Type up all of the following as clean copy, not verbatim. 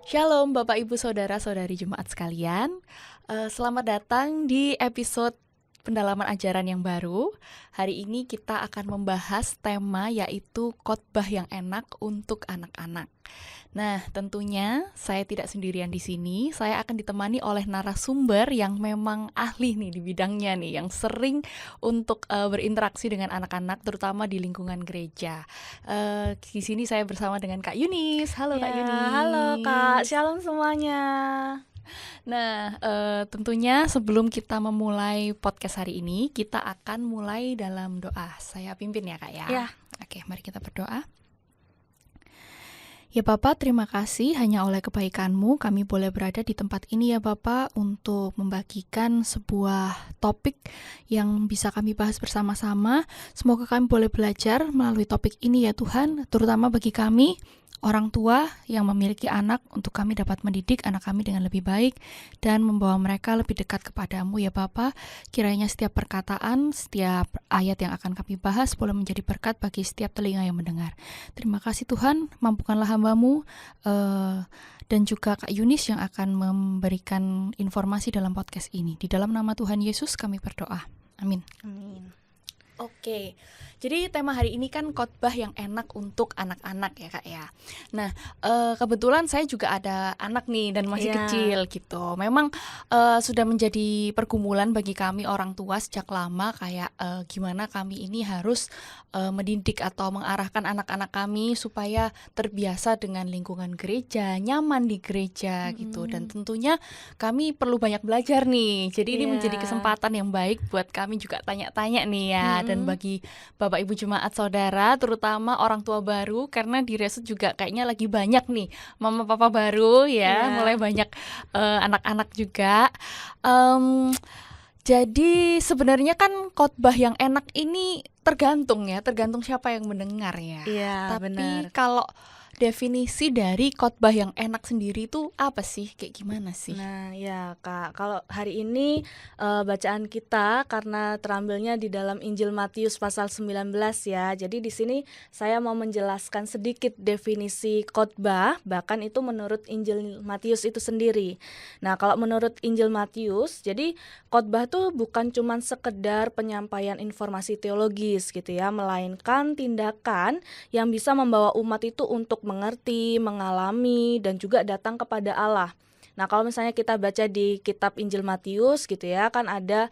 Shalom Bapak Ibu Saudara-saudari Jemaat sekalian. Selamat datang di episode pendalaman ajaran yang baru. Hari ini kita akan membahas tema yaitu khotbah yang enak untuk anak-anak. Nah, tentunya saya tidak sendirian di sini. Saya akan ditemani oleh narasumber yang memang ahli nih di bidangnya nih, yang sering untuk berinteraksi dengan anak-anak, terutama di lingkungan gereja. Di sini saya bersama dengan Kak Yunis. Halo Kak Yunis. Halo Kak, shalom semuanya. Nah, tentunya sebelum kita memulai podcast hari ini, kita akan mulai dalam doa. Saya pimpin ya Kak ya. Ya. Oke, mari kita berdoa. Ya Bapak, terima kasih hanya oleh kebaikan-Mu kami boleh berada di tempat ini ya Bapak untuk membagikan sebuah topik yang bisa kami bahas bersama-sama. Semoga kami boleh belajar melalui topik ini ya Tuhan, terutama bagi kami orang tua yang memiliki anak, untuk kami dapat mendidik anak kami dengan lebih baik dan membawa mereka lebih dekat kepadamu ya Bapa. Kiranya setiap perkataan, setiap ayat yang akan kami bahas boleh menjadi berkat bagi setiap telinga yang mendengar. Terima kasih Tuhan, mampukanlah hamba-Mu dan juga Kak Yunis yang akan memberikan informasi dalam podcast ini. Di dalam nama Tuhan Yesus kami berdoa. Amin. Amin. Oke, jadi tema hari ini kan khotbah yang enak untuk anak-anak ya Kak ya. Nah, kebetulan saya juga ada anak nih dan masih kecil gitu. Memang sudah menjadi pergumulan bagi kami orang tua sejak lama kayak gimana kami ini harus mendidik atau mengarahkan anak-anak kami supaya terbiasa dengan lingkungan gereja, nyaman di gereja gitu. Dan tentunya kami perlu banyak belajar nih. Jadi ini menjadi kesempatan yang baik buat kami juga tanya-tanya nih ya. Dan bagi Bapak Ibu Jemaat Saudara, terutama orang tua baru, karena di Resut juga kayaknya lagi banyak nih mama papa baru ya, mulai banyak anak-anak juga. Jadi sebenarnya kan khotbah yang enak ini tergantung siapa yang mendengar ya. Iya, Tapi benar. kalau definisi dari khotbah yang enak sendiri itu apa sih? Kayak gimana sih? Nah, ya Kak, kalau hari ini bacaan kita karena terambilnya di dalam Injil Matius pasal 19 ya. Jadi di sini saya mau menjelaskan sedikit definisi khotbah, bahkan itu menurut Injil Matius itu sendiri. Nah, kalau menurut Injil Matius, jadi khotbah tuh bukan cuma sekedar penyampaian informasi teologis gitu ya, melainkan tindakan yang bisa membawa umat itu untuk mengerti, mengalami, dan juga datang kepada Allah. Nah, kalau misalnya kita baca di kitab Injil Matius gitu ya, kan ada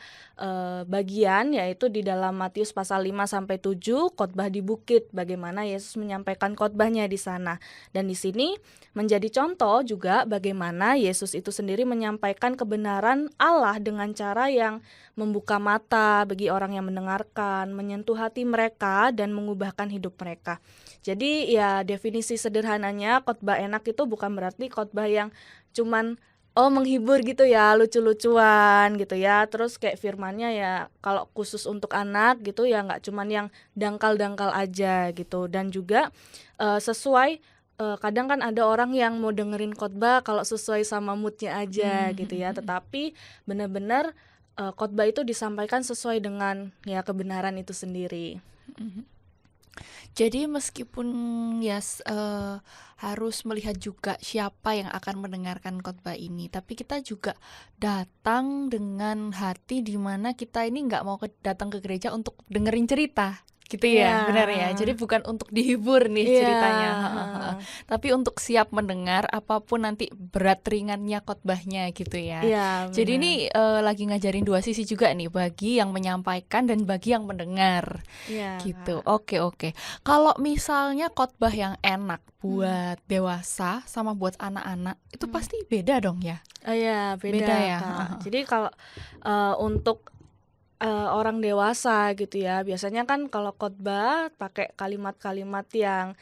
bagian yaitu di dalam Matius pasal 5-7 khotbah di bukit, bagaimana Yesus menyampaikan khotbahnya di sana. Dan di sini menjadi contoh juga bagaimana Yesus itu sendiri menyampaikan kebenaran Allah dengan cara yang membuka mata bagi orang yang mendengarkan, menyentuh hati mereka dan mengubahkan hidup mereka. Jadi ya definisi sederhananya khotbah enak itu bukan berarti khotbah yang cuman menghibur gitu ya, lucu-lucuan gitu ya. Terus kayak firmannya ya kalau khusus untuk anak gitu ya nggak cuman yang dangkal-dangkal aja gitu. Dan juga sesuai kadang kan ada orang yang mau dengerin khotbah kalau sesuai sama moodnya aja gitu ya. Tetapi benar-benar khotbah itu disampaikan sesuai dengan ya kebenaran itu sendiri. Jadi meskipun harus melihat juga siapa yang akan mendengarkan khotbah ini, tapi kita juga datang dengan hati di mana kita ini nggak mau datang ke gereja untuk dengerin cerita, gitu ya, benar ya. Jadi bukan untuk dihibur nih ceritanya, tapi untuk siap mendengar apapun nanti berat ringannya khotbahnya gitu ya. Jadi ini lagi ngajarin dua sisi juga nih, bagi yang menyampaikan dan bagi yang mendengar. Gitu. Oke. Kalau misalnya khotbah yang enak buat dewasa sama buat anak-anak itu pasti beda dong ya? Iya, beda ya. Kak. Jadi kalau untuk orang dewasa gitu ya, biasanya kan kalau khotbah pakai kalimat-kalimat yang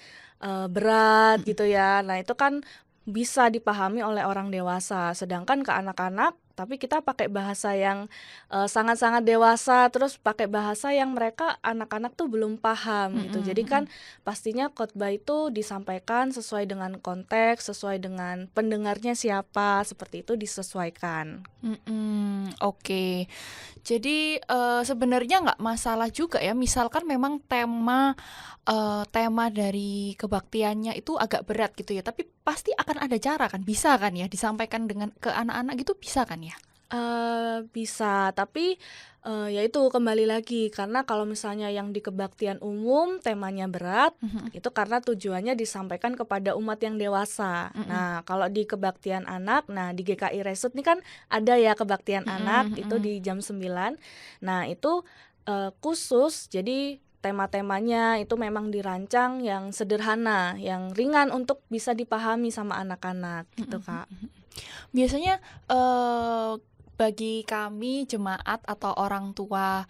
berat gitu ya. Nah, itu kan bisa dipahami oleh orang dewasa. Sedangkan ke anak-anak tapi kita pakai bahasa yang sangat-sangat dewasa, terus pakai bahasa yang mereka anak-anak tuh belum paham gitu. Mhm Jadi kan mhm. pastinya khotbah itu disampaikan sesuai dengan konteks, sesuai dengan pendengarnya siapa, seperti itu disesuaikan. Oke. Jadi, sebenarnya nggak masalah juga ya, misalkan memang tema dari kebaktiannya itu agak berat gitu ya, tapi pasti akan ada cara kan, bisa kan ya disampaikan dengan ke anak-anak gitu, bisa kan ya? Bisa, tapi, ya itu kembali lagi karena kalau misalnya yang di kebaktian umum temanya berat, Mhm itu karena tujuannya disampaikan kepada umat yang dewasa. mhm Nah, kalau di kebaktian anak, nah di GKI Resut nih kan ada ya kebaktian anak mhm itu mhm. di jam 9. Nah itu, khusus jadi tema-temanya itu memang dirancang yang sederhana, yang ringan untuk bisa dipahami sama anak-anak gitu, Mhm Kak. mhm. Biasanya, eee, bagi kami jemaat atau orang tua,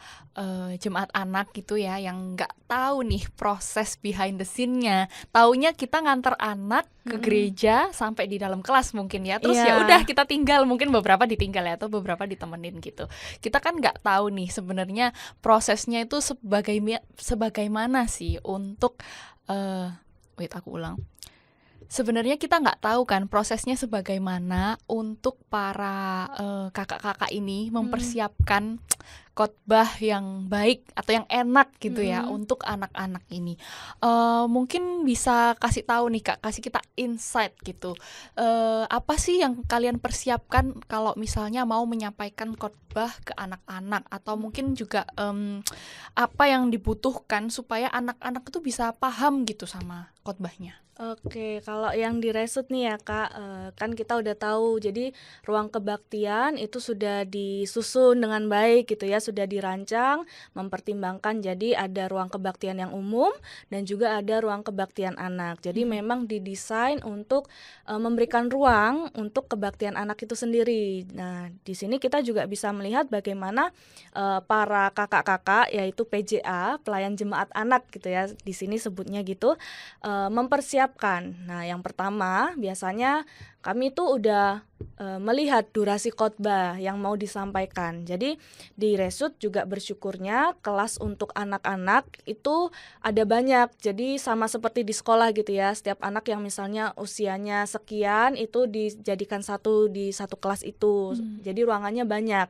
jemaat anak gitu ya, yang nggak tahu nih proses behind the scene-nya, taunya kita nganter anak ke Mhm. gereja sampai di dalam kelas mungkin ya, terus ya Iya. udah kita tinggal, mungkin beberapa ditinggal ya atau beberapa ditemenin gitu. Kita kan nggak tahu nih sebenarnya prosesnya itu sebagaimana sih untuk, wait aku ulang. Sebenarnya kita nggak tahu kan prosesnya sebagaimana untuk para, kakak-kakak ini Mhm. mempersiapkan khotbah yang baik atau yang enak gitu ya Mhm. untuk anak-anak ini. Mungkin bisa kasih tahu nih Kak, kasih kita insight gitu, apa sih yang kalian persiapkan kalau misalnya mau menyampaikan khotbah ke anak-anak? Atau mungkin juga, apa yang dibutuhkan supaya anak-anak itu bisa paham gitu sama khotbahnya? Oke, kalau yang diresut nih ya Kak, kan kita udah tahu jadi ruang kebaktian itu sudah disusun dengan baik gitu ya, sudah dirancang, mempertimbangkan jadi ada ruang kebaktian yang umum dan juga ada ruang kebaktian anak. Jadi Mhm memang didesain untuk, memberikan ruang untuk kebaktian anak itu sendiri. Nah, di sini kita juga bisa melihat bagaimana, para kakak-kakak yaitu PJA, pelayan jemaat anak gitu ya, di sini sebutnya gitu, mempersiapkan. Nah, yang pertama biasanya kami tuh udah, melihat durasi khotbah yang mau disampaikan. Jadi di Resut juga bersyukurnya kelas untuk anak-anak itu ada banyak. Jadi sama seperti di sekolah gitu ya, setiap anak yang misalnya usianya sekian itu dijadikan satu di satu kelas itu. mhm Jadi ruangannya banyak.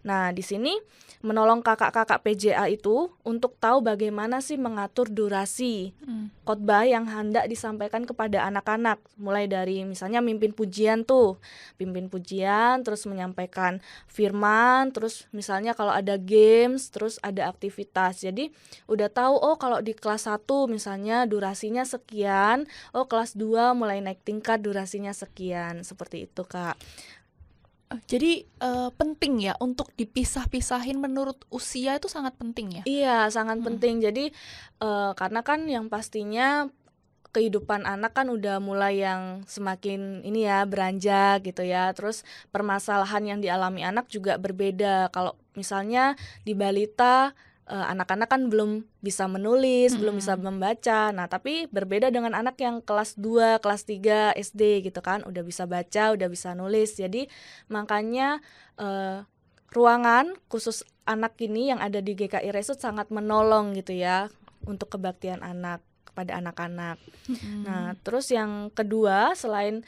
Nah, di sini menolong kakak-kakak PJA itu untuk tahu bagaimana sih mengatur durasi mhm. khotbah yang hendak disampaikan kepada anak-anak, mulai dari misalnya mimpin pujian tuh, pimpin pujian, terus menyampaikan firman, terus misalnya kalau ada games, terus ada aktivitas. Jadi udah tahu, oh kalau di kelas 1 misalnya durasinya sekian, oh kelas 2 mulai naik tingkat durasinya sekian, seperti itu, Kak. Jadi, penting ya untuk dipisah-pisahin menurut usia itu sangat penting ya? Iya, sangat Mhm penting. Jadi, karena kan yang pastinya kehidupan anak kan udah mulai yang semakin ini ya, beranjak gitu ya, terus permasalahan yang dialami anak juga berbeda. Kalau misalnya di balita, anak-anak kan belum bisa menulis, belum bisa mhm membaca. Nah, tapi berbeda dengan anak yang kelas 2 kelas 3 SD gitu kan, udah bisa baca, udah bisa nulis. Jadi makanya, ruangan khusus anak ini yang ada di GKI Resut sangat menolong gitu ya, untuk kebaktian anak, kepada anak-anak. Nah, mhm. terus yang kedua selain,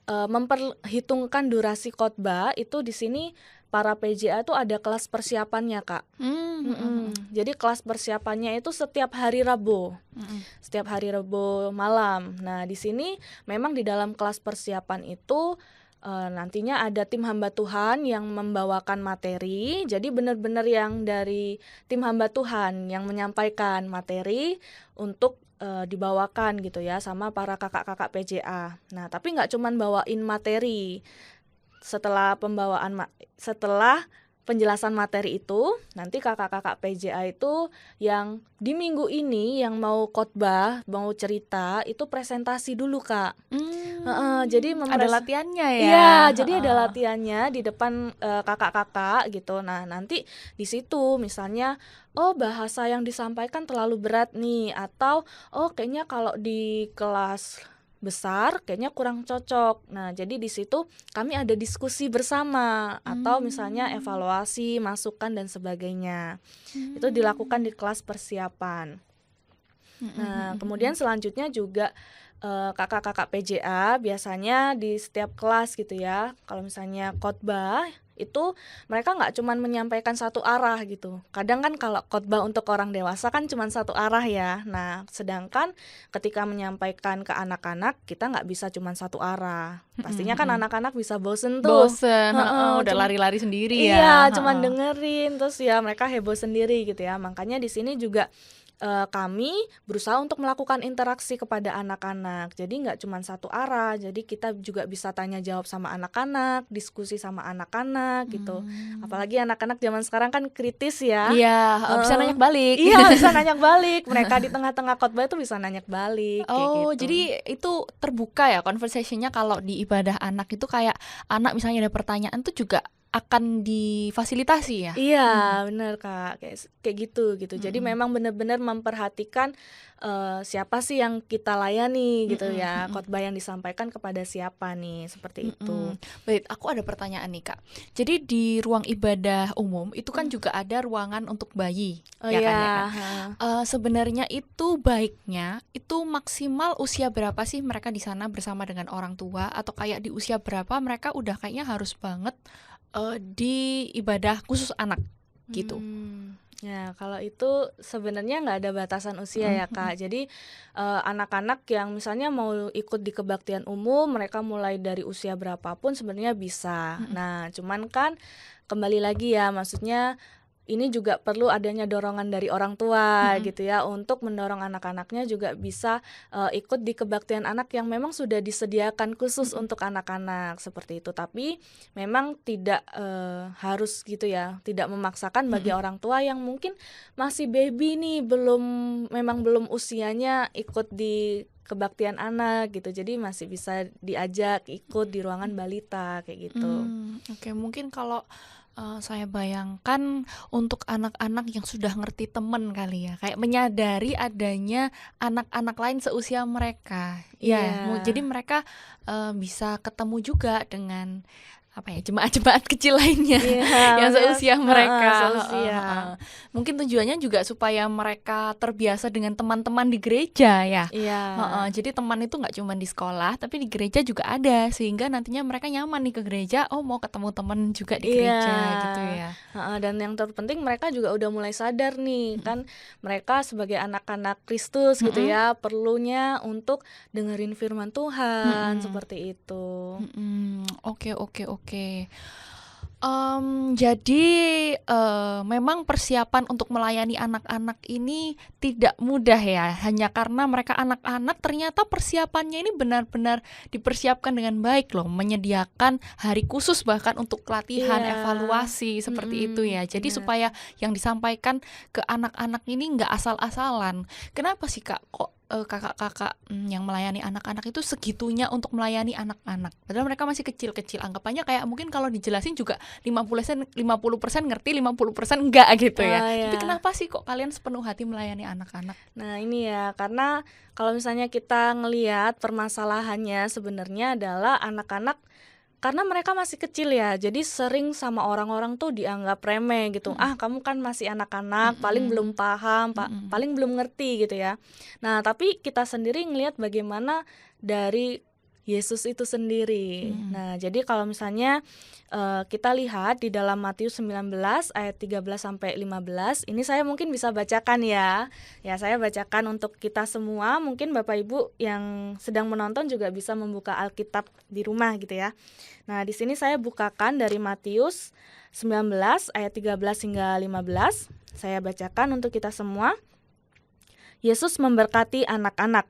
memperhitungkan durasi khotbah, itu di sini para PJA itu ada kelas persiapannya, Kak. Mhm mhm Jadi kelas persiapannya itu setiap hari Rabu, mhm setiap hari Rabu malam. Nah, di sini memang di dalam kelas persiapan itu, nantinya ada tim hamba Tuhan yang membawakan materi. Jadi benar-benar yang dari tim hamba Tuhan yang menyampaikan materi untuk, dibawakan gitu ya sama para kakak-kakak PJA. Nah, tapi nggak cuman bawain materi. Setelah penjelasan materi itu, nanti kakak-kakak PJA itu yang di minggu ini yang mau khotbah, mau cerita, itu presentasi dulu, Kak. Heeh, jadi Ada latihannya ya? iya, jadi ada Heeh. latihannya di depan, kakak-kakak gitu. Nah, nanti di situ misalnya, oh bahasa yang disampaikan terlalu berat nih, atau oh kayaknya kalau di kelas besar kayaknya kurang cocok. Nah, jadi di situ kami ada diskusi bersama atau misalnya Mmm. evaluasi, masukan dan sebagainya. Itu dilakukan Mmm. di kelas persiapan. Mhm Nah, mhm kemudian mhm. selanjutnya juga kakak-kakak PJA biasanya di setiap kelas gitu ya. Kalau misalnya khotbah itu mereka nggak cuman menyampaikan satu arah gitu. Kadang kan kalau khotbah untuk orang dewasa kan cuman satu arah ya. Nah, sedangkan ketika menyampaikan ke anak-anak kita nggak bisa cuman satu arah. Mhm Pastinya kan mhm. anak-anak bisa bosen tuh. Bosen, heeh, Heeh, udah lari-lari sendiri ya, iya, cuman heeh. dengerin terus ya mereka heboh sendiri gitu ya. Makanya di sini juga kami berusaha untuk melakukan interaksi kepada anak-anak. Jadi nggak cuman satu arah, jadi kita juga bisa tanya jawab sama anak-anak, diskusi sama anak-anak gitu. Mmm. Apalagi anak-anak zaman sekarang kan kritis ya. Iya, heeh, bisa Heeh. nanya balik. Iya, bisa nanya balik. Mereka di tengah-tengah khotbah itu bisa nanya balik kayak Oh, gitu. jadi itu terbuka ya conversation-nya kalau di ibadah anak itu kayak anak misalnya ada pertanyaan tuh juga akan difasilitasi ya? Iya, Mmm, bener Kak, kayak gitu. Jadi mhm, memang benar-benar memperhatikan, siapa sih yang kita layani gitu mhm ya, mhm. khotbah yang disampaikan kepada siapa nih, seperti itu. Mhm. Baik, aku ada pertanyaan nih, Kak. Jadi di ruang ibadah umum itu kan Mhm. juga ada ruangan untuk bayi, Oh ya iya, kan ya kan? heeh. Sebenarnya itu baiknya itu maksimal usia berapa sih mereka di sana bersama dengan orang tua atau kayak di usia berapa mereka udah kayaknya harus banget, di ibadah khusus anak gitu? Ya kalau itu sebenarnya nggak ada batasan usia Mhm ya mhm. Kak. Jadi, anak-anak yang misalnya mau ikut di kebaktian umum, mereka mulai dari usia berapapun sebenarnya bisa. Mhm Nah, cuman kan kembali lagi ya, maksudnya ini juga perlu adanya dorongan dari orang tua mhm gitu ya, untuk mendorong anak-anaknya juga bisa, ikut di kebaktian anak yang memang sudah disediakan khusus mhm untuk anak-anak, seperti itu. Tapi memang tidak, harus gitu ya, tidak memaksakan bagi mhm. orang tua yang mungkin masih baby nih, memang belum usianya ikut di kebaktian anak gitu. Jadi masih bisa diajak ikut di ruangan balita, kayak gitu. Oke, mungkin kalau, saya bayangkan untuk anak-anak yang sudah ngerti temen kali ya, kayak menyadari adanya anak-anak lain seusia mereka. Iya, Ya, jadi mereka, bisa ketemu juga dengan, apa ya, jemaat-jemaat kecil lainnya iya, yang maksudnya seusia heeh, mereka, heeh seusia. heeh. Mungkin tujuannya juga supaya mereka terbiasa dengan teman-teman di gereja ya? Iya, Heeh, jadi teman itu nggak cuma di sekolah, tapi di gereja juga ada, sehingga nantinya mereka nyaman nih ke gereja, oh mau ketemu teman juga di iya, gereja gitu ya. heeh, dan yang terpenting mereka juga udah mulai sadar nih, Mhm kan mereka sebagai anak-anak Kristus gitu mhm ya, perlunya untuk dengerin firman Tuhan, mhm seperti itu. mhm, oke oke oke. Jadi, memang persiapan untuk melayani anak-anak ini tidak mudah ya, hanya karena mereka anak-anak ternyata persiapannya ini benar-benar dipersiapkan dengan baik loh, menyediakan hari khusus bahkan untuk pelatihan, Iya, evaluasi, seperti itu ya. Jadi bener. supaya yang disampaikan ke anak-anak ini nggak asal-asalan. Kenapa sih Kak, kok, kakak-kakak, yang melayani anak-anak itu segitunya untuk melayani anak-anak? Padahal mereka masih kecil-kecil, anggapannya kayak mungkin kalau dijelasin juga 50% ngerti, 50% enggak gitu ya. Oh Tapi ya. kenapa sih kok kalian sepenuh hati melayani anak-anak? Nah ini ya, karena kalau misalnya kita ngelihat permasalahannya sebenarnya adalah anak-anak karena mereka masih kecil ya, jadi sering sama orang-orang tuh dianggap remeh gitu. Mhm "Ah, kamu kan masih anak-anak, paling belum mhm paham, mhm paling belum ngerti," gitu ya. Nah, tapi kita sendiri ngelihat bagaimana dari Yesus itu sendiri. mhm Nah, jadi kalau misalnya, kita lihat di dalam Matius 19 ayat 13 sampai 15, ini saya mungkin bisa bacakan ya. Ya, saya bacakan untuk kita semua, mungkin Bapak Ibu yang sedang menonton juga bisa membuka Alkitab di rumah gitu ya. Nah, di sini saya bukakan dari Matius 19 ayat 13 hingga 15. Saya bacakan untuk kita semua. Yesus memberkati anak-anak.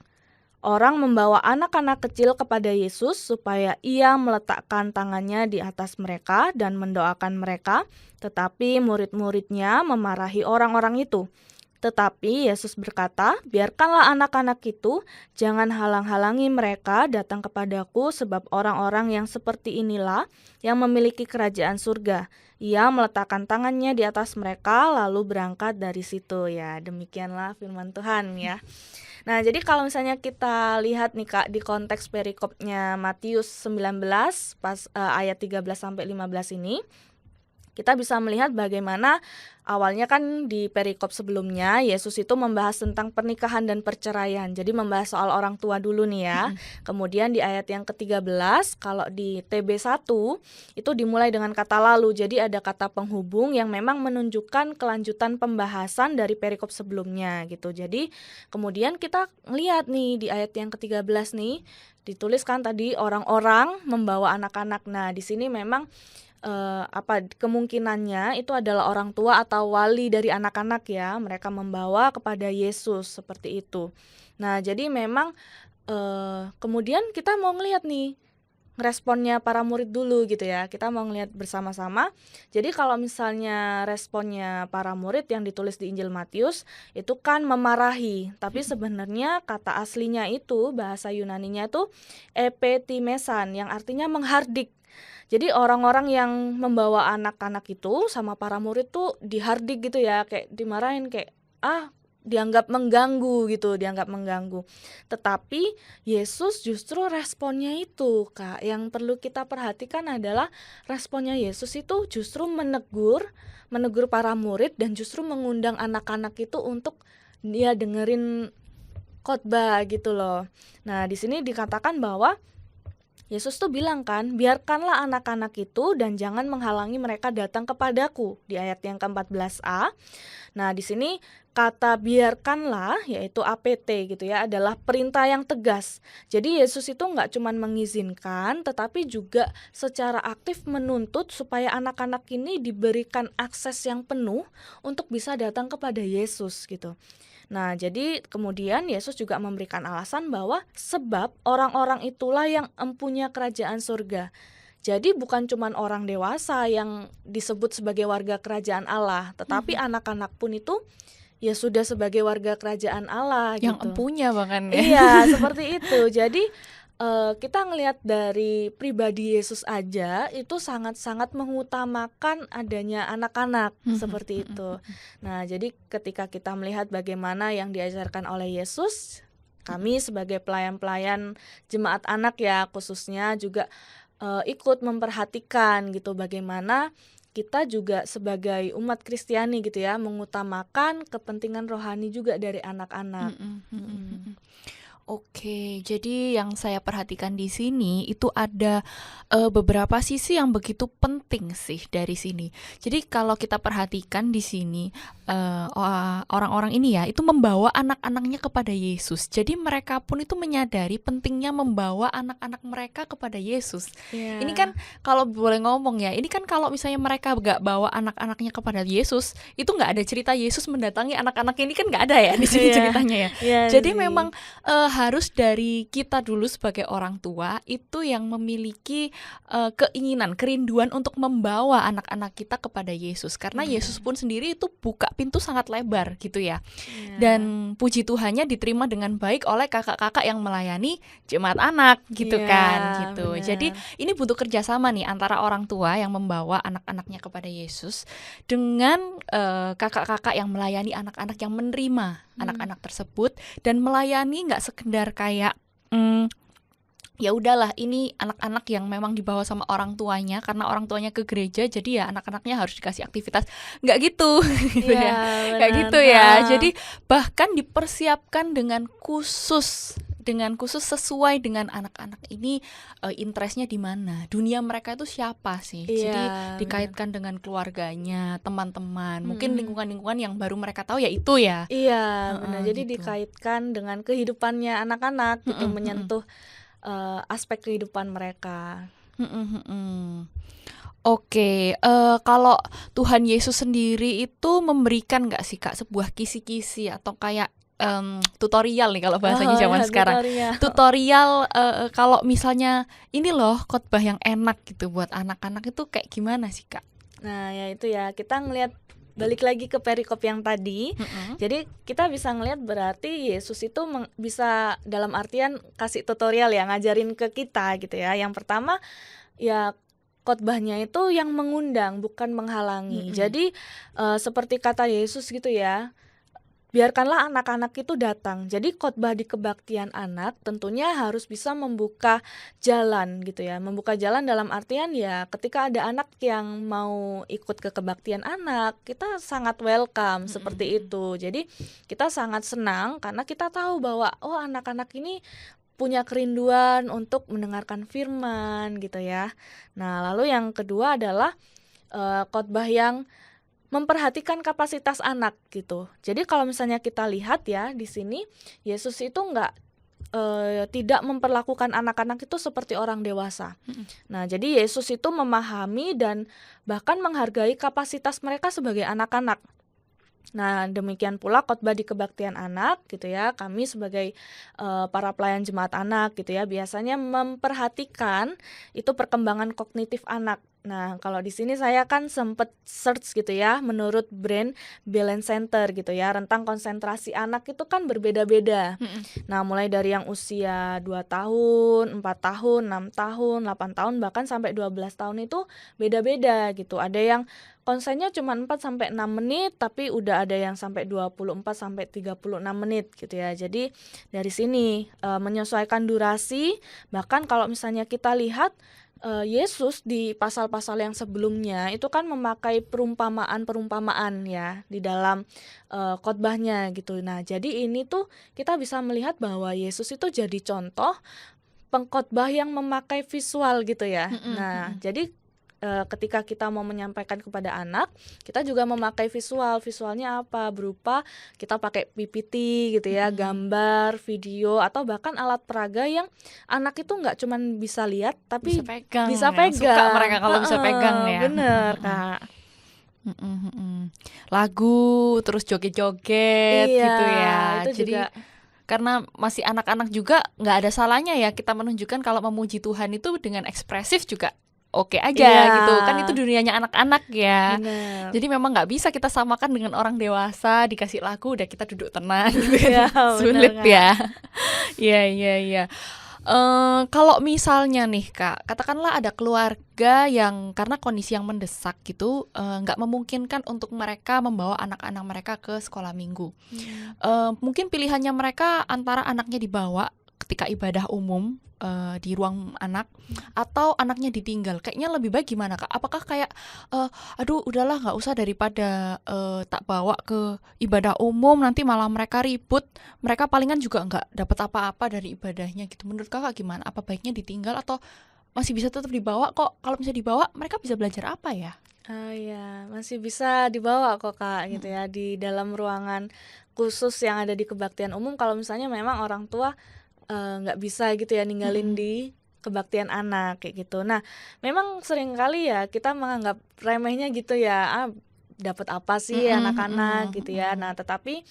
Orang membawa anak-anak kecil kepada Yesus supaya ia meletakkan tangannya di atas mereka dan mendoakan mereka, tetapi murid-muridnya memarahi orang-orang itu. Tetapi Yesus berkata, biarkanlah anak-anak itu, jangan halang-halangi mereka datang kepadaku, sebab orang-orang yang seperti inilah yang memiliki kerajaan surga. Ia meletakkan tangannya di atas mereka lalu berangkat dari situ. Ya, demikianlah firman Tuhan ya. Nah, jadi kalau misalnya kita lihat nih Kak di konteks perikopnya Matius 19 ayat 13 sampai 15 ini, kita bisa melihat bagaimana awalnya kan di perikop sebelumnya Yesus itu membahas tentang pernikahan dan perceraian. Jadi membahas soal orang tua dulu nih ya. Kemudian di ayat yang ke-13 kalau di TB1 itu dimulai dengan kata lalu. Jadi ada kata penghubung yang memang menunjukkan kelanjutan pembahasan dari perikop sebelumnya gitu. Jadi kemudian kita lihat nih di ayat yang ke-13 nih dituliskan tadi orang-orang membawa anak-anak. Nah, di sini memang kemungkinannya itu adalah orang tua atau wali dari anak-anak ya, mereka membawa kepada Yesus seperti itu. Nah, jadi memang kemudian kita mau ngelihat nih responnya para murid dulu gitu ya. Kita mau ngelihat bersama-sama. Jadi kalau misalnya responnya para murid yang ditulis di Injil Matius itu kan memarahi, tapi sebenarnya kata aslinya itu bahasa Yunaninya itu epetimesan yang artinya menghardik. Jadi orang-orang yang membawa anak-anak itu sama para murid tuh dihardik gitu ya, kayak dimarahin kayak dianggap mengganggu gitu, dianggap mengganggu. Tetapi Yesus justru responnya itu, Kak, yang perlu kita perhatikan adalah responnya Yesus itu justru menegur para murid dan justru mengundang anak-anak itu untuk dia dengerin khotbah gitu loh. Nah, di sini dikatakan bahwa Yesus tuh bilang kan, biarkanlah anak-anak itu dan jangan menghalangi mereka datang kepadaku di ayat yang ke-14a. Nah, di sini kata biarkanlah yaitu APT gitu ya adalah perintah yang tegas. Jadi Yesus itu nggak cuma mengizinkan tetapi juga secara aktif menuntut supaya anak-anak ini diberikan akses yang penuh untuk bisa datang kepada Yesus gitu. Nah, jadi kemudian Yesus juga memberikan alasan bahwa sebab orang-orang itulah yang empunya kerajaan surga. Jadi bukan cuma orang dewasa yang disebut sebagai warga kerajaan Allah, tetapi anak-anak pun itu ya sudah sebagai warga kerajaan Allah Yang gitu. empunya bahkan ya. Iya, seperti itu. Jadi kita ngelihat dari pribadi Yesus aja itu sangat-sangat mengutamakan adanya anak-anak seperti itu. Nah, jadi ketika kita melihat bagaimana yang diajarkan oleh Yesus, kami sebagai pelayan-pelayan jemaat anak ya khususnya juga ikut memperhatikan gitu bagaimana kita juga sebagai umat Kristiani gitu ya mengutamakan kepentingan rohani juga dari anak-anak. Oke, jadi yang saya perhatikan di sini itu ada beberapa sisi yang begitu penting sih dari sini. Jadi kalau kita perhatikan di sini orang-orang ini ya itu membawa anak-anaknya kepada Yesus. Jadi mereka pun itu menyadari pentingnya membawa anak-anak mereka kepada Yesus. Yeah. Ini kan kalau boleh ngomong ya, ini kan kalau misalnya mereka gak bawa anak-anaknya kepada Yesus, itu gak ada cerita Yesus mendatangi anak-anak ini kan gak ada ya di sini ceritanya ya. Jadi memang harus dari kita dulu sebagai orang tua itu yang memiliki keinginan, kerinduan untuk membawa anak-anak kita kepada Yesus. Karena Yesus pun sendiri itu buka pintu sangat lebar gitu ya. Dan puji Tuhannya diterima dengan baik oleh kakak-kakak yang melayani jemaat anak gitu kan gitu. Benar. Jadi ini butuh kerjasama nih antara orang tua yang membawa anak-anaknya kepada Yesus dengan kakak-kakak yang melayani anak-anak yang menerima anak-anak tersebut dan melayani nggak sekedar kayak ya udahlah ini anak-anak yang memang dibawa sama orang tuanya karena orang tuanya ke gereja jadi ya anak-anaknya harus dikasih aktivitas, nggak gitu gitu ya, nggak gitu ya. Jadi bahkan dipersiapkan dengan khusus sesuai dengan anak-anak ini interestnya di mana, dunia mereka itu siapa sih. Jadi dikaitkan dengan keluarganya, teman-teman, mungkin lingkungan-lingkungan yang baru mereka tahu ya itu ya. Iya, benar. Jadi gitu. dikaitkan dengan kehidupannya anak-anak gitu, menyentuh aspek kehidupan mereka. Oke, kalau Tuhan Yesus sendiri itu memberikan nggak sih Kak sebuah kisi-kisi atau kayak tutorial nih kalau bahasanya zaman sekarang. Tutorial kalau misalnya ini loh khotbah yang enak gitu buat anak-anak itu kayak gimana sih Kak? Nah, ya itu ya kita ngelihat balik lagi ke perikop yang tadi. Mm-mm. Jadi kita bisa ngelihat berarti Yesus itu bisa dalam artian kasih tutorial ya, ngajarin ke kita gitu ya. Yang pertama ya khotbahnya itu yang mengundang bukan menghalangi. Mm-mm. Jadi seperti kata Yesus gitu ya, biarkanlah anak-anak itu datang. Jadi khotbah di kebaktian anak tentunya harus bisa membuka jalan gitu ya. Membuka jalan dalam artian ya ketika ada anak yang mau ikut ke kebaktian anak, kita sangat welcome seperti itu. Jadi kita sangat senang karena kita tahu bahwa oh anak-anak ini punya kerinduan untuk mendengarkan firman gitu ya. Nah, lalu yang kedua adalah khotbah yang memperhatikan kapasitas anak gitu. Jadi kalau misalnya kita lihat ya di sini Yesus itu tidak memperlakukan anak-anak itu seperti orang dewasa. Nah, jadi Yesus itu memahami dan bahkan menghargai kapasitas mereka sebagai anak-anak. Nah, demikian pula khotbah di kebaktian anak gitu ya. Kami sebagai para pelayan jemaat anak gitu ya, biasanya memperhatikan itu perkembangan kognitif anak. Nah, kalau di sini saya kan sempet search gitu ya, menurut Brain Balance Center gitu ya, rentang konsentrasi anak itu kan berbeda-beda. Nah, mulai dari yang usia 2 tahun, 4 tahun, 6 tahun, 8 tahun, bahkan sampai 12 tahun itu beda-beda gitu. Ada yang konsennya cuma 4 sampai 6 menit, tapi udah ada yang sampai 24 sampai 36 menit gitu ya. Jadi dari sini menyesuaikan durasi, bahkan kalau misalnya kita lihat Yesus di pasal-pasal yang sebelumnya itu kan memakai perumpamaan-perumpamaan ya di dalam khotbahnya gitu. Nah, jadi ini tuh kita bisa melihat bahwa Yesus itu jadi contoh pengkhotbah yang memakai visual gitu ya. Nah, jadi ketika kita mau menyampaikan kepada anak, kita juga memakai visual. Visualnya apa? Berupa kita pakai PPT gitu ya, gambar, video, atau bahkan alat peraga yang anak itu nggak cuma bisa lihat, tapi Bisa pegang. bisa ya. pegang. Suka mereka kalau bisa pegang ya. Bener, Kak. Lagu, terus joget-joget Iya, gitu ya. itu Jadi juga. karena masih anak-anak juga nggak ada salahnya ya kita menunjukkan kalau memuji Tuhan itu dengan ekspresif juga oke aja Iya. gitu. Kan itu dunianya anak-anak ya. Bener. Jadi memang nggak bisa kita samakan dengan orang dewasa, dikasih lagu udah kita duduk tenang gitu Iya, kan. bener, Sulit Kak. ya. Iya. Kalau misalnya nih Kak, katakanlah ada keluarga yang karena kondisi yang mendesak gitu, nggak memungkinkan untuk mereka membawa anak-anak mereka ke sekolah minggu. Mungkin pilihannya mereka antara anaknya dibawa ketika ibadah umum di ruang anak atau anaknya ditinggal. Kayaknya lebih baik gimana Kak? Apakah kayak aduh udahlah nggak usah daripada tak bawa ke ibadah umum nanti malah mereka ribut, mereka palingan juga nggak dapat apa-apa dari ibadahnya gitu. Menurut Kakak gimana? Apa baiknya ditinggal atau masih bisa tetap dibawa kok? Kalau misalnya dibawa mereka bisa belajar apa ya? Ya, masih bisa dibawa kok Kak gitu ya di dalam ruangan khusus yang ada di kebaktian umum. Kalau misalnya memang orang tua nggak bisa gitu ya ninggalin di kebaktian anak kayak gitu. Nah, memang seringkali ya kita menganggap remehnya gitu ya, dapat apa sih anak-anak gitu ya. Nah, tetapi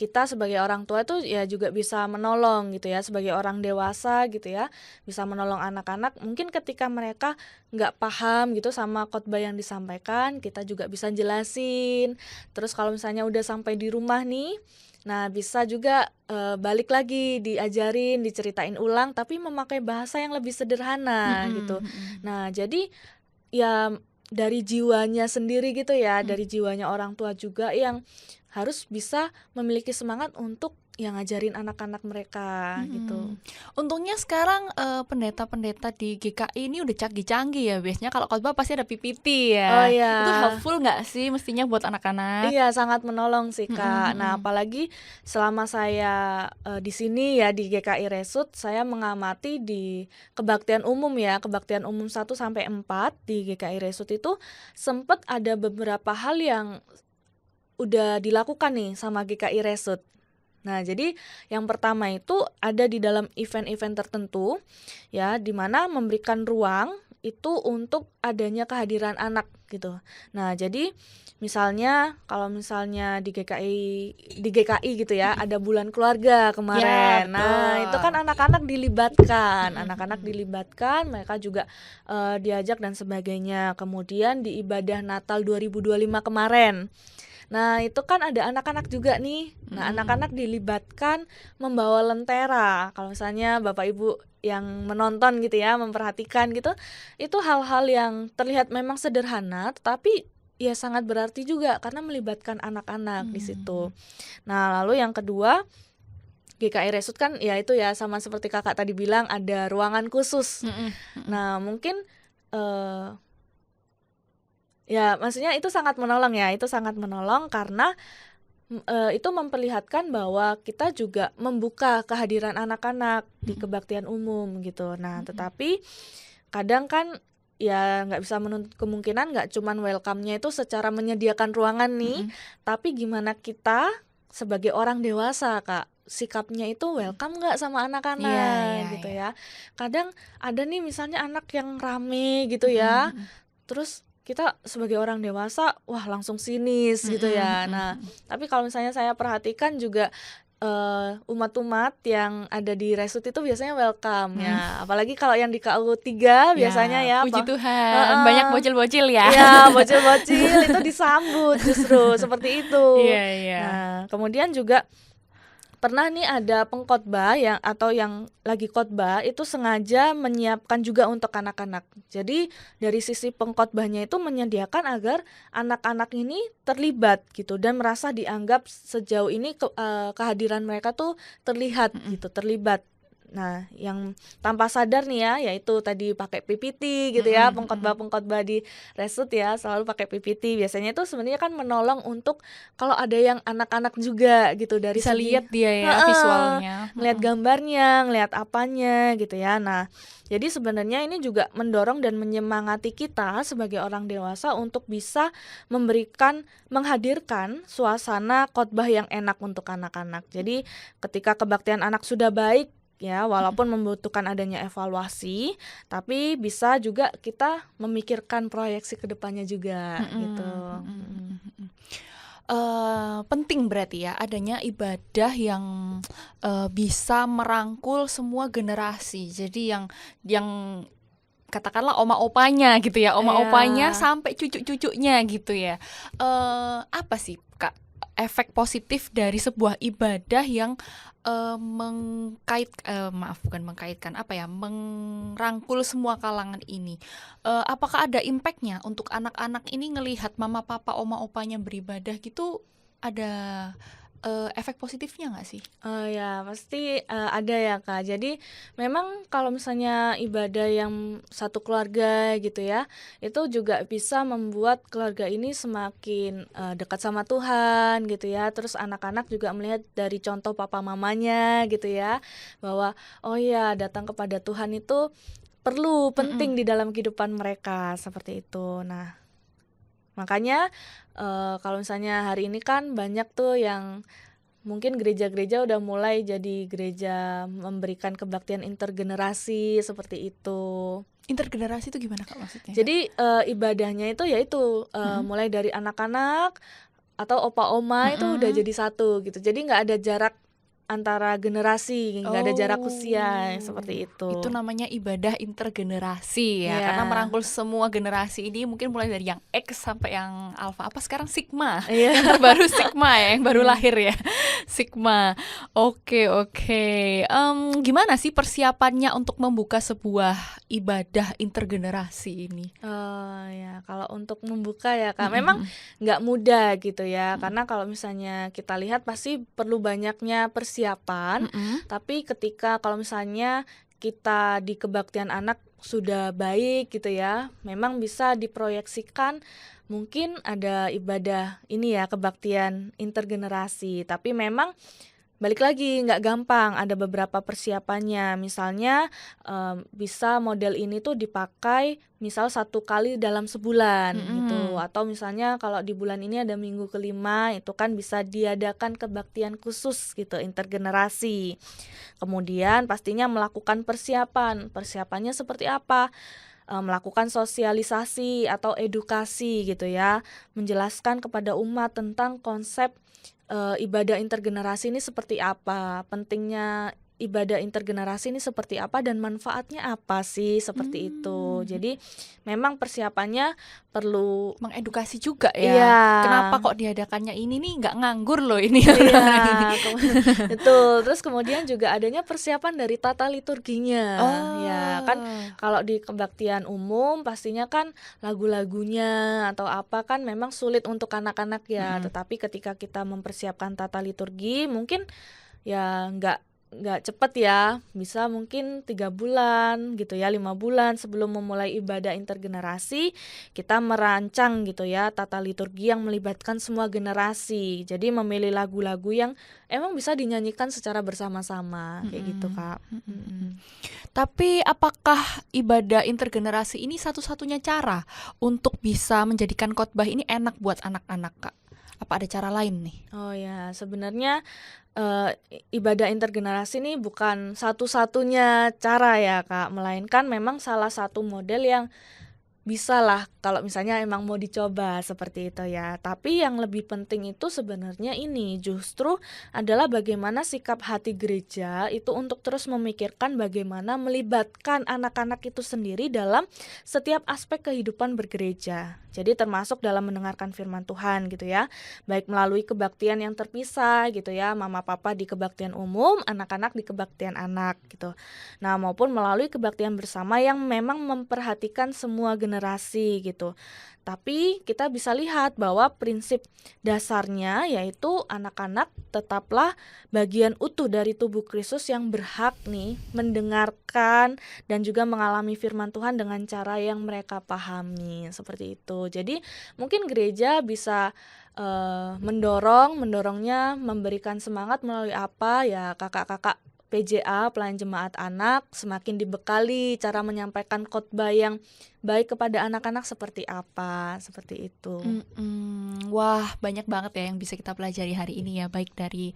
kita sebagai orang tua itu ya juga bisa menolong gitu ya, sebagai orang dewasa gitu ya, bisa menolong anak-anak. Mungkin ketika mereka nggak paham gitu sama khotbah yang disampaikan, kita juga bisa jelasin. Terus kalau misalnya udah sampai di rumah nih, nah bisa juga balik lagi diajarin, diceritain ulang, tapi memakai bahasa yang lebih sederhana gitu. Nah, jadi ya dari jiwanya sendiri gitu ya, dari jiwanya orang tua juga yang harus bisa memiliki semangat untuk yang ngajarin anak-anak mereka gitu. Untungnya sekarang pendeta-pendeta di GKI ini udah canggih-canggih ya. Biasanya kalau khotbah pasti ada PPT ya. Oh iya. Itu helpful nggak sih mestinya buat anak-anak? Iya, sangat menolong sih Kak. Nah, apalagi selama saya di sini ya di GKI Resut, saya mengamati di kebaktian umum ya, kebaktian umum 1 sampai 4 di GKI Resut itu sempat ada beberapa hal yang udah dilakukan nih sama GKI Resut. Nah, jadi yang pertama itu ada di dalam event-event tertentu ya, di mana memberikan ruang itu untuk adanya kehadiran anak gitu. Nah, jadi misalnya kalau misalnya di GKI gitu ya, ada bulan keluarga kemarin. Ya, Nah, betul. itu kan anak anak-anak dilibatkan, mereka juga diajak dan sebagainya. Kemudian di ibadah Natal 2025 kemarin, nah itu kan ada anak-anak juga nih. Nah anak-anak dilibatkan membawa lentera. Kalau misalnya Bapak Ibu yang menonton gitu ya, memperhatikan gitu, itu hal-hal yang terlihat memang sederhana, tetapi ya sangat berarti juga karena melibatkan anak-anak di situ. Nah lalu yang kedua, GKI Resut kan ya itu ya sama seperti kakak tadi bilang ada ruangan khusus. Nah mungkin ya maksudnya itu sangat menolong karena itu memperlihatkan bahwa kita juga membuka kehadiran anak-anak di kebaktian umum gitu. Nah tetapi kadang kan ya nggak bisa menuntut kemungkinan nggak cuman welcome-nya itu secara menyediakan ruangan nih, tapi gimana kita sebagai orang dewasa Kak, sikapnya itu welcome nggak sama anak-anak gitu ya. Kadang ada nih misalnya anak yang rame gitu ya, terus kita sebagai orang dewasa wah langsung sinis gitu ya. Nah tapi kalau misalnya saya perhatikan juga umat-umat yang ada di Resut itu biasanya welcome ya, apalagi kalau yang di KU 3 biasanya ya puji Tuhan, banyak bocil-bocil ya. Ya bocil-bocil itu disambut justru seperti itu. Nah kemudian juga pernah nih ada pengkhotbah yang lagi khotbah itu sengaja menyiapkan juga untuk anak-anak. Jadi dari sisi pengkhotbahnya itu menyediakan agar anak-anak ini terlibat gitu dan merasa dianggap sejauh ini kehadiran mereka tuh terlihat gitu, terlibat. Nah, yang tanpa sadar nih ya, yaitu tadi pakai PPT gitu ya, pengkhotbah di Resut ya selalu pakai PPT. Biasanya itu sebenarnya kan menolong untuk kalau ada yang anak-anak juga gitu dari Bisa segi lihat dia ya visualnya. ngelihat gambarnya, ngelihat apanya gitu ya. Nah, jadi sebenarnya ini juga mendorong dan menyemangati kita sebagai orang dewasa untuk bisa menghadirkan suasana khotbah yang enak untuk anak-anak. Jadi ketika kebaktian anak sudah baik ya, walaupun membutuhkan adanya evaluasi, tapi bisa juga kita memikirkan proyeksi ke depannya juga gitu. Penting berarti ya adanya ibadah yang bisa merangkul semua generasi. Jadi yang katakanlah oma-opanya gitu ya, oma-opanya sampai cucu-cucunya gitu ya. Apa sih Kak efek positif dari sebuah ibadah yang merangkul semua kalangan ini? Apakah ada impactnya untuk anak-anak ini ngelihat mama papa oma opanya beribadah gitu, ada efek positifnya nggak sih? Ya pasti ada ya Kak. Jadi memang kalau misalnya ibadah yang satu keluarga gitu ya, itu juga bisa membuat keluarga ini semakin dekat sama Tuhan gitu ya. Terus anak-anak juga melihat dari contoh papa mamanya gitu ya, bahwa oh ya datang kepada Tuhan itu penting di dalam kehidupan mereka seperti itu. Nah makanya kalau misalnya hari ini kan banyak tuh yang mungkin gereja-gereja udah mulai jadi gereja memberikan kebaktian intergenerasi seperti itu. Intergenerasi itu gimana Kak maksudnya? Jadi ibadahnya itu yaitu mulai dari anak-anak atau opa-oma itu udah jadi satu gitu. Jadi nggak ada jarak antara generasi, nggak ada jarak usia seperti itu. Itu namanya ibadah intergenerasi ya, karena merangkul semua generasi ini, mungkin mulai dari yang X sampai yang Alpha, apa sekarang Sigma, yang terbaru Sigma ya, yang baru lahir ya, Sigma. Oke. Gimana sih persiapannya untuk membuka sebuah ibadah intergenerasi ini? Ya kalau untuk membuka ya Kak, memang nggak mudah gitu ya, karena kalau misalnya kita lihat pasti perlu banyaknya persiapan, tapi ketika kalau misalnya kita di kebaktian anak sudah baik gitu ya, memang bisa diproyeksikan mungkin ada ibadah ini ya, kebaktian intergenerasi. Tapi memang balik lagi nggak gampang, ada beberapa persiapannya. Misalnya bisa model ini tuh dipakai misal 1 kali dalam sebulan gitu, atau misalnya kalau di bulan ini ada minggu kelima itu kan bisa diadakan kebaktian khusus gitu intergenerasi. Kemudian pastinya melakukan persiapannya seperti apa? Melakukan sosialisasi atau edukasi gitu ya, menjelaskan kepada umat tentang konsep ibadah intergenerasi ini seperti apa, pentingnya ibadah intergenerasi ini seperti apa dan manfaatnya apa sih, seperti itu. Jadi memang persiapannya perlu. Mengedukasi juga Iya. ya. Kenapa kok diadakannya ini nih, nggak nganggur loh ini Iya, orang-orang ini. betul. Terus kemudian juga adanya persiapan dari tata liturginya. Ya kan, kalau di kebaktian umum pastinya kan lagu-lagunya atau apa kan memang sulit untuk anak-anak ya. Tetapi ketika kita mempersiapkan tata liturgi, mungkin ya nggak cepet ya, bisa mungkin 3 bulan gitu ya, 5 bulan sebelum memulai ibadah intergenerasi, kita merancang gitu ya tata liturgi yang melibatkan semua generasi. Jadi memilih lagu-lagu yang emang bisa dinyanyikan secara bersama-sama kayak gitu, Kak. Tapi apakah ibadah intergenerasi ini satu-satunya cara untuk bisa menjadikan khotbah ini enak buat anak-anak, Kak? Apa ada cara lain nih? Oh ya, sebenarnya ibadah intergenerasi ini bukan satu-satunya cara ya, Kak, melainkan memang salah satu model yang bisa lah kalau misalnya emang mau dicoba seperti itu ya. Tapi yang lebih penting itu sebenarnya ini justru adalah bagaimana sikap hati gereja itu untuk terus memikirkan bagaimana melibatkan anak-anak itu sendiri dalam setiap aspek kehidupan bergereja. Jadi termasuk dalam mendengarkan firman Tuhan gitu ya. Baik melalui kebaktian yang terpisah gitu ya, mama papa di kebaktian umum, anak-anak di kebaktian anak gitu. Nah, maupun melalui kebaktian bersama yang memang memperhatikan semua generasi gitu. Tapi kita bisa lihat bahwa prinsip dasarnya yaitu anak-anak tetaplah bagian utuh dari tubuh Kristus yang berhak nih mendengarkan dan juga mengalami firman Tuhan dengan cara yang mereka pahami, seperti itu. Jadi mungkin gereja bisa mendorongnya, memberikan semangat melalui apa ya, kakak-kakak PJA, pelayan jemaat anak, semakin dibekali cara menyampaikan khotbah yang baik kepada anak-anak seperti apa, seperti itu. Wah, banyak banget ya yang bisa kita pelajari hari ini ya, baik dari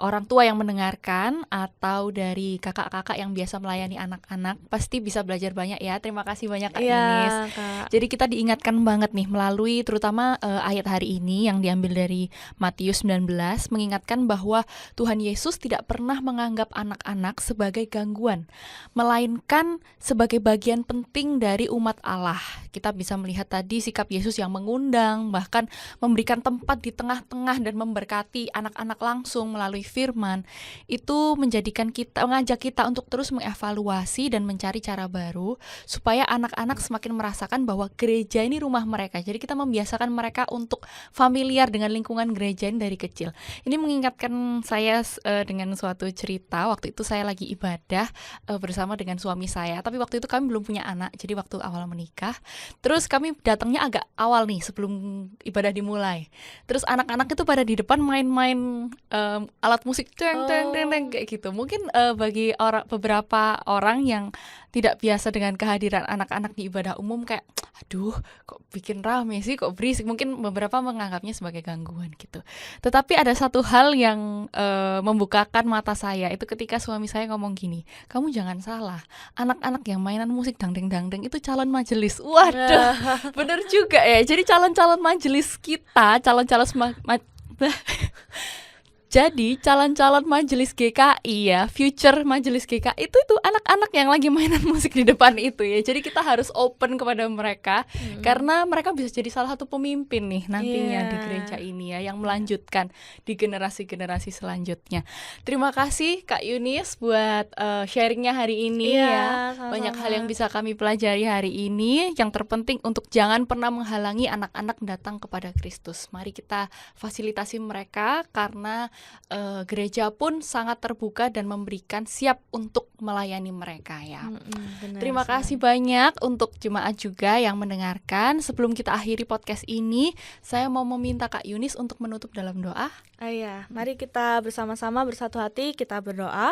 orang tua yang mendengarkan atau dari kakak-kakak yang biasa melayani anak-anak. Pasti bisa belajar banyak ya. Terima kasih banyak Kak Yunis. Kak. Jadi kita diingatkan banget nih melalui terutama ayat hari ini yang diambil dari Matius 19 mengingatkan bahwa Tuhan Yesus tidak pernah menganggap anak-anak sebagai gangguan, melainkan sebagai bagian penting dari umat Allah. Kita bisa melihat tadi sikap Yesus yang mengundang, bahkan memberikan tempat di tengah-tengah dan memberkati anak-anak langsung melalui firman. Itu mengajak kita untuk terus mengevaluasi dan mencari cara baru supaya anak-anak semakin merasakan bahwa gereja ini rumah mereka. Jadi kita membiasakan mereka untuk familiar dengan lingkungan gereja ini dari kecil. Ini mengingatkan saya dengan suatu cerita. Waktu itu saya lagi ibadah bersama dengan suami saya. Tapi waktu itu kami belum punya anak. Jadi waktu awal menikah, terus kami datangnya agak awal nih sebelum ibadah dimulai. Terus anak-anak itu pada di depan main-main alat musik teng kayak gitu. Mungkin bagi beberapa orang yang tidak biasa dengan kehadiran anak-anak di ibadah umum kayak aduh kok bikin rame sih, kok berisik. Mungkin beberapa menganggapnya sebagai gangguan gitu. Tetapi ada satu hal yang membukakan mata saya itu ketika suami saya ngomong gini, kamu jangan salah, anak-anak yang mainan musik dangdeng itu calon majelis. Waduh, bener juga ya. Jadi calon-calon majelis kita, jadi calon-calon majelis GKI ya, future majelis GKI itu anak-anak yang lagi mainan musik di depan itu ya. Jadi kita harus open kepada mereka karena mereka bisa jadi salah satu pemimpin nih nantinya di gereja ini ya, yang melanjutkan di generasi-generasi selanjutnya. Terima kasih Kak Yunis buat sharingnya hari ini ya. Sama-sama. Banyak hal yang bisa kami pelajari hari ini. Yang terpenting untuk jangan pernah menghalangi anak-anak datang kepada Kristus. Mari kita fasilitasi mereka karena gereja pun sangat terbuka dan memberikan siap untuk melayani mereka ya. Terima kasih banyak untuk jemaat juga yang mendengarkan. Sebelum kita akhiri podcast ini, saya mau meminta Kak Yunis untuk menutup dalam doa. Mari kita bersama-sama bersatu hati kita berdoa.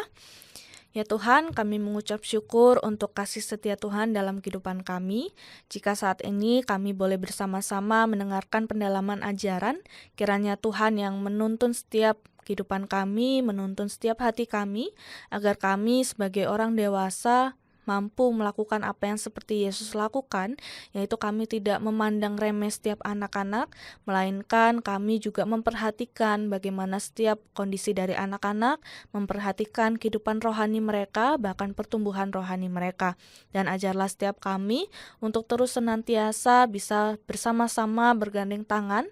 Ya Tuhan, kami mengucap syukur untuk kasih setia Tuhan dalam kehidupan kami. Jika saat ini kami boleh bersama-sama mendengarkan pendalaman ajaran, kiranya Tuhan yang menuntun setiap kehidupan kami, menuntun setiap hati kami, agar kami sebagai orang dewasa mampu melakukan apa yang seperti Yesus lakukan, yaitu kami tidak memandang remeh setiap anak-anak, melainkan kami juga memperhatikan bagaimana setiap kondisi dari anak-anak, memperhatikan kehidupan rohani mereka, bahkan pertumbuhan rohani mereka. Dan ajarlah setiap kami untuk terus senantiasa bisa bersama-sama bergandeng tangan,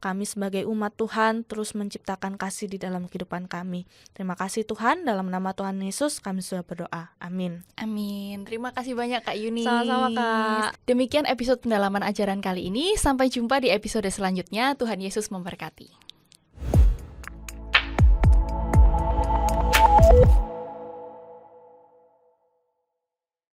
kami sebagai umat Tuhan terus menciptakan kasih di dalam kehidupan kami. Terima kasih Tuhan, dalam nama Tuhan Yesus kami sudah berdoa. Amin. Amin. Terima kasih banyak Kak Yunis. Sama-sama, Kak. Demikian episode pendalaman ajaran kali ini. Sampai jumpa di episode selanjutnya. Tuhan Yesus memberkati.